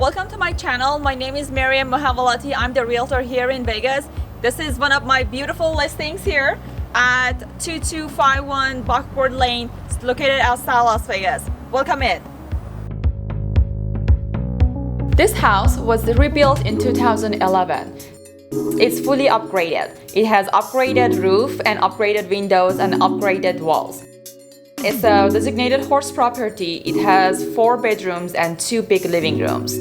Welcome to my channel. My name is Mariam Mohavalati. I'm the realtor here in Vegas. This is one of my beautiful listings here at 2251 Buckboard Lane. It's located outside Las Vegas. Welcome in. This house was rebuilt in 2011. It's fully upgraded. It has upgraded roof and upgraded windows and upgraded walls. It's a designated horse property. It has 4 bedrooms and 2 big living rooms.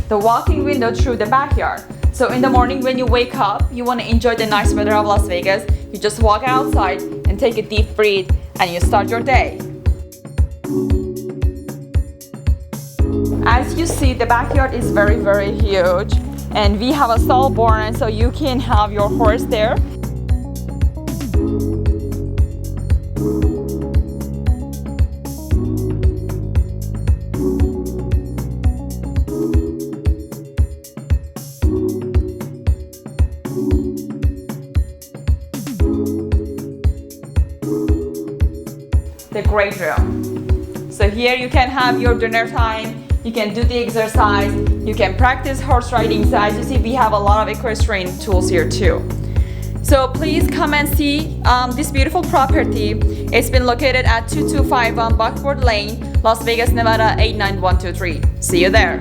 The walking window through the backyard. So in the morning when you wake up, you want to enjoy the nice weather of Las Vegas, you just walk outside and take a deep breath and you start your day. As you see, the backyard is very huge, and we have a stall barn so you can have your horse there. The great room. So here you can have your dinner time, you can do the exercise, you can practice horse riding. So as you see, we have a lot of equestrian tools here too. So please come and see this beautiful property. It's been located at 2251 Buckboard Lane, Las Vegas, Nevada 89123. See you there.